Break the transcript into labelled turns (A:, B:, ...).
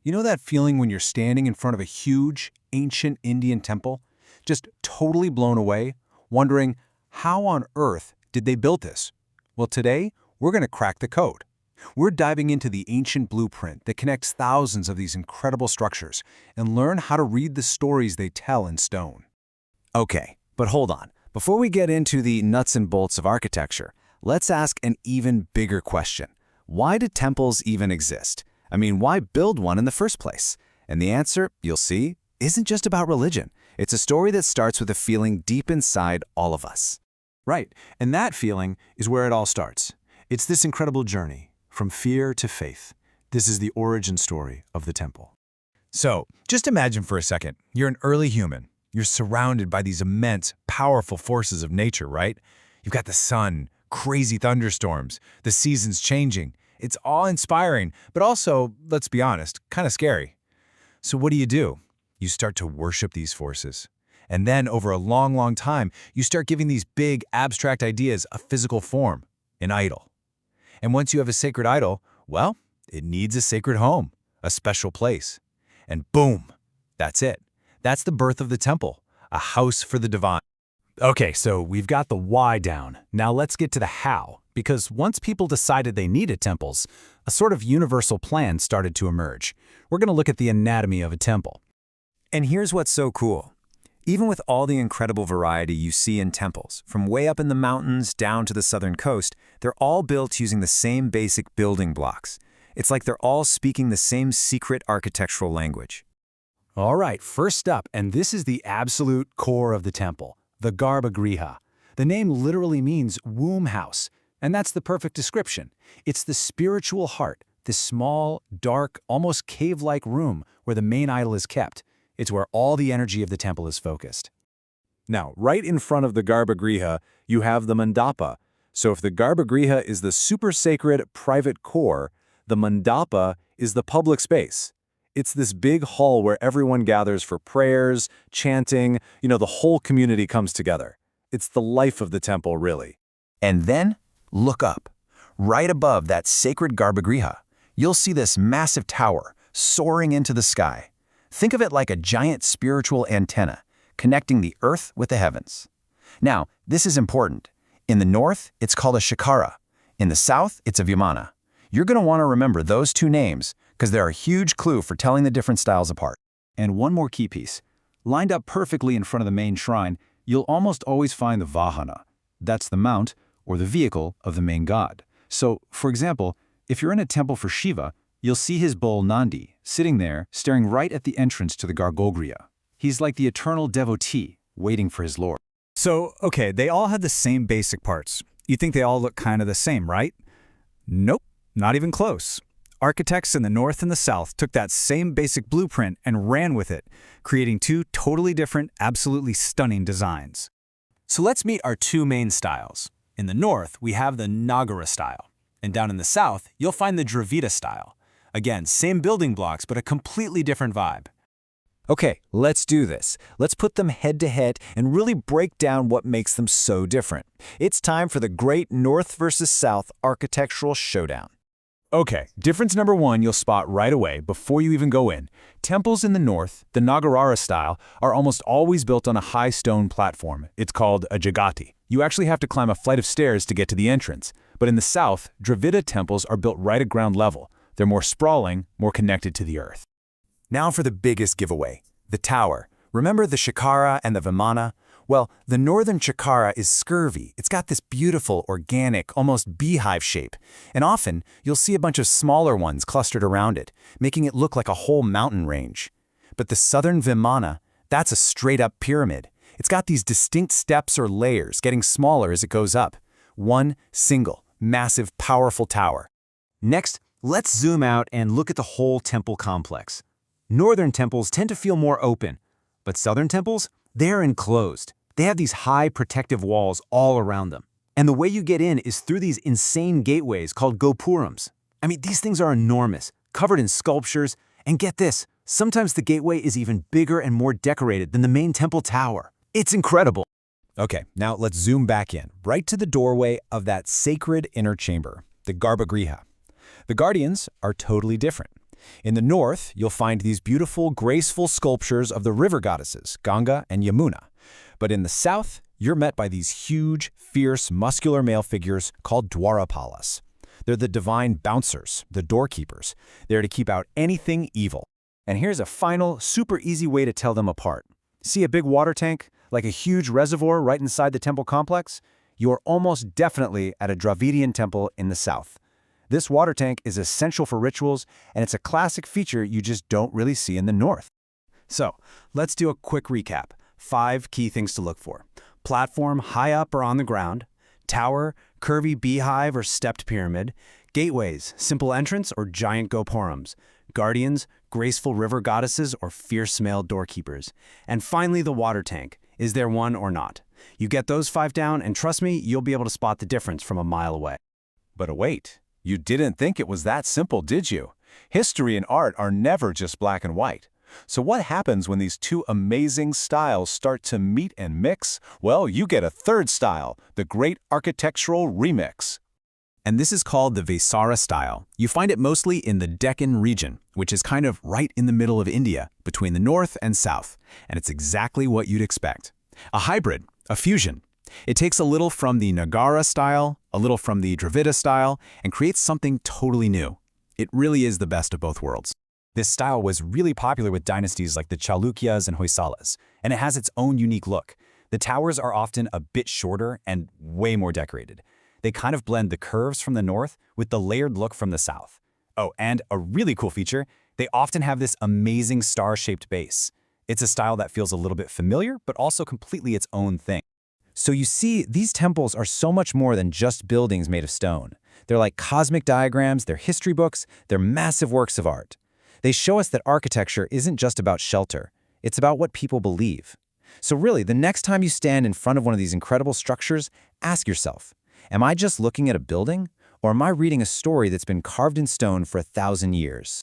A: You know that feeling when you're standing in front of a huge, ancient Indian temple, just totally blown away, wondering, how on earth did they build this? Well, today, we're going to crack the code. We're diving into the ancient blueprint that connects thousands of these incredible structures and learn how to read the stories they tell in stone.
B: Okay, but hold on. Before we get into the nuts and bolts of architecture, let's ask an even bigger question. Why do temples even exist? I mean, why build one in the first place? And the answer, you'll see, isn't just about religion. It's a story that starts with a feeling deep inside all of us.
C: Right, and that feeling is where it all starts. It's this incredible journey, from fear to faith. This is the origin story of the temple.
A: So, just imagine for a second, you're an early human. You're surrounded by these immense, powerful forces of nature, right? You've got the sun, crazy thunderstorms, the seasons changing. It's awe-inspiring, but also, let's be honest, kind of scary. So what do? You start to worship these forces. And then, over a long, long time, you start giving these big, abstract ideas a physical form, an idol. And once you have a sacred idol, well, it needs a sacred home, a special place. And boom, that's it. That's the birth of the temple, a house for the divine.
C: Okay, so we've got the why down. Now let's get to the how, because once people decided they needed temples, a sort of universal plan started to emerge. We're going to look at the anatomy of a temple.
B: And here's what's so cool. Even with all the incredible variety you see in temples, from way up in the mountains down to the southern coast, they're all built using the same basic building blocks. It's like they're all speaking the same secret architectural language.
C: All right, first up, and this is the absolute core of the temple, the Garbhagriha. The name literally means womb house, and that's the perfect description. It's the spiritual heart, this small, dark, almost cave-like room where the main idol is kept. It's where all the energy of the temple is focused.
D: Now, right in front of the Garbhagriha, you have the mandapa. So if the Garbhagriha is the super sacred private core, the mandapa is the public space. It's this big hall where everyone gathers for prayers, chanting, the whole community comes together. It's the life of the temple, really.
B: And then, look up. Right above that sacred Garbhagriha, you'll see this massive tower soaring into the sky. Think of it like a giant spiritual antenna, connecting the earth with the heavens. Now, this is important. In the north, it's called a shikara. In the south, it's a vimana. You're going to want to remember those two names because they're a huge clue for telling the different styles apart.
C: And one more key piece. Lined up perfectly in front of the main shrine, you'll almost always find the vahana. That's the mount, or the vehicle, of the main god. So, for example, if you're in a temple for Shiva, you'll see his bull Nandi sitting there, staring right at the entrance to the Garbhagriha. He's like the eternal devotee, waiting for his lord.
E: So, okay, they all have the same basic parts. You think they all look kind of the same, right? Nope, not even close. Architects in the north and the south took that same basic blueprint and ran with it, creating two totally different, absolutely stunning designs.
C: So let's meet our two main styles. In the north, we have the Nagara style. And down in the south, you'll find the Dravida style. Again, same building blocks, but a completely different vibe.
B: Okay, let's do this. Let's put them head to head and really break down what makes them so different. It's time for the great North versus South architectural showdown.
A: Okay, difference number one you'll spot right away before you even go in. Temples in the north, the Nagara style, are almost always built on a high stone platform. It's called a jagati. You actually have to climb a flight of stairs to get to the entrance. But in the south, Dravida temples are built right at ground level. They're more sprawling, more connected to the earth.
B: Now for the biggest giveaway, the tower. Remember the shikara and the vimana? Well, the northern shikara is scurvy. It's got this beautiful, organic, almost beehive shape. And often, you'll see a bunch of smaller ones clustered around it, making it look like a whole mountain range. But the southern vimana, that's a straight-up pyramid. It's got these distinct steps or layers, getting smaller as it goes up. One single, massive, powerful tower.
F: Next, let's zoom out and look at the whole temple complex. Northern temples tend to feel more open, but southern temples, they're enclosed. They have these high protective walls all around them. And the way you get in is through these insane gateways called gopurams. I mean, these things are enormous, covered in sculptures, and get this, sometimes the gateway is even bigger and more decorated than the main temple tower. It's incredible.
B: Okay, now let's zoom back in, right to the doorway of that sacred inner chamber, the Garbhagriha. The guardians are totally different. In the north, you'll find these beautiful, graceful sculptures of the river goddesses, Ganga and Yamuna. But in the south, you're met by these huge, fierce, muscular male figures called Dwarapalas. They're the divine bouncers, the doorkeepers. They're to keep out anything evil. And here's a final, super easy way to tell them apart. See a big water tank, like a huge reservoir right inside the temple complex? You're almost definitely at a Dravidian temple in the south. This water tank is essential for rituals, and it's a classic feature you just don't really see in the north.
C: So, let's do a quick recap. 5 key things to look for. Platform high up or on the ground. Tower, curvy beehive or stepped pyramid. Gateways, simple entrance or giant gopurams. Guardians, graceful river goddesses or fierce male doorkeepers. And finally, the water tank. Is there one or not? You get those 5 down, and trust me, you'll be able to spot the difference from a mile away.
D: But wait, you didn't think it was that simple, did you? History and art are never just black and white. So what happens when these two amazing styles start to meet and mix? Well, you get a third style, the great architectural remix.
B: And this is called the Vesara style. You find it mostly in the Deccan region, which is kind of right in the middle of India, between the north and south. And it's exactly what you'd expect. A hybrid, a fusion. It takes a little from the Nagara style, a little from the Dravida style, and creates something totally new. It really is the best of both worlds. This style was really popular with dynasties like the Chalukyas and Hoysalas, and it has its own unique look. The towers are often a bit shorter and way more decorated. They kind of blend the curves from the north with the layered look from the south. Oh, and a really cool feature, they often have this amazing star-shaped base. It's a style that feels a little bit familiar, but also completely its own thing. So you see, these temples are so much more than just buildings made of stone. They're like cosmic diagrams, they're history books, they're massive works of art. They show us that architecture isn't just about shelter, it's about what people believe. So really, the next time you stand in front of one of these incredible structures, ask yourself, am I just looking at a building, or am I reading a story that's been carved in stone for 1,000 years?